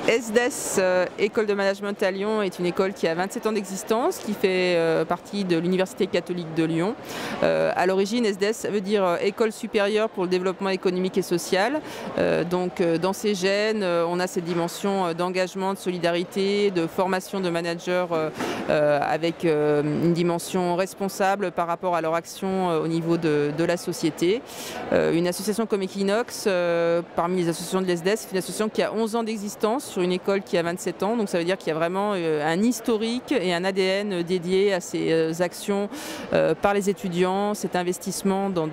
SDS, École de Management à Lyon, est une école qui a 27 ans d'existence, qui fait partie de l'Université catholique de Lyon. À l'origine, SDS, ça veut dire École supérieure pour le développement économique et social. Donc dans ces gènes, on a cette dimension d'engagement, de solidarité, de formation de managers avec une dimension responsable par rapport à leur action au niveau de la société. Une association comme Equinox, parmi les associations de l'ESDES, c'est une association qui a 11 ans d'existence sur une école qui a 27 ans. Donc ça veut dire qu'il y a vraiment un historique et un ADN dédié à ces actions par les étudiants, cet investissement dans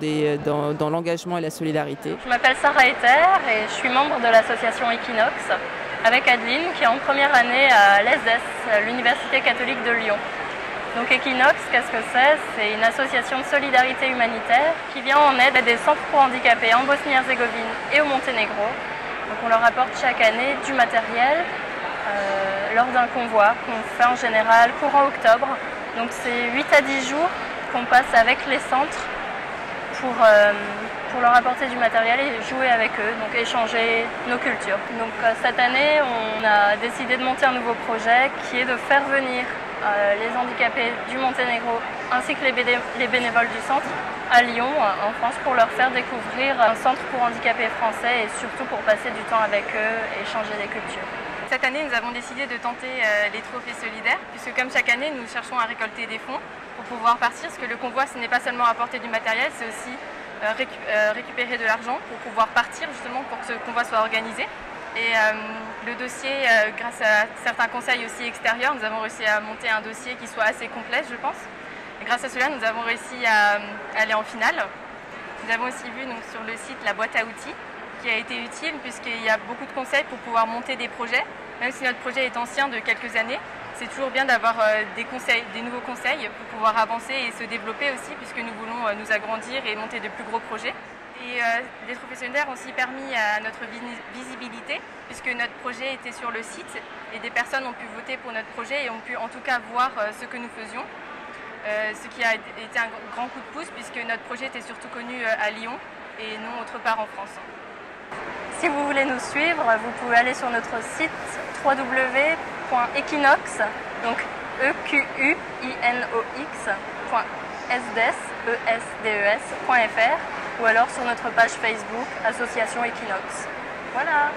l'engagement et la solidarité. Je m'appelle Sarah Ether et je suis membre de l'association Equinox avec Adeline qui est en première année à l'ESDES, l'Université catholique de Lyon. Donc Equinox, qu'est-ce que c'est? C'est une association de solidarité humanitaire qui vient en aide à des centres pour handicapés en Bosnie-Herzégovine et au Monténégro. Donc on leur apporte chaque année du matériel lors d'un convoi qu'on fait en général courant octobre. Donc c'est 8 à 10 jours qu'on passe avec les centres pour leur apporter du matériel et jouer avec eux, donc échanger nos cultures. Donc cette année, on a décidé de monter un nouveau projet qui est de faire venir les handicapés du Monténégro ainsi que les bénévoles du centre à Lyon, en France, pour leur faire découvrir un centre pour handicapés français et surtout pour passer du temps avec eux et échanger des cultures. Cette année, nous avons décidé de tenter les trophées solidaires, puisque comme chaque année, nous cherchons à récolter des fonds pour pouvoir partir, parce que le convoi, ce n'est pas seulement apporter du matériel, c'est aussi récupérer de l'argent pour pouvoir partir, justement, pour que ce convoi soit organisé. Et le dossier, grâce à certains conseils aussi extérieurs, nous avons réussi à monter un dossier qui soit assez complet, je pense. Et grâce à cela, nous avons réussi à aller en finale. Nous avons aussi vu donc, sur le site la boîte à outils, qui a été utile puisqu'il y a beaucoup de conseils pour pouvoir monter des projets. Même si notre projet est ancien de quelques années, c'est toujours bien d'avoir des nouveaux conseils pour pouvoir avancer et se développer aussi, puisque nous voulons nous agrandir et monter de plus gros projets. Et les trophées solidaires ont aussi permis à notre visibilité, puisque notre projet était sur le site et des personnes ont pu voter pour notre projet et ont pu en tout cas voir ce que nous faisions. Ce qui a été un grand coup de pouce, puisque notre projet était surtout connu à Lyon et non autre part en France. Si vous voulez nous suivre, vous pouvez aller sur notre site www.equinox, donc equinox.sdes.fr ou alors sur notre page Facebook Association Equinox. Voilà.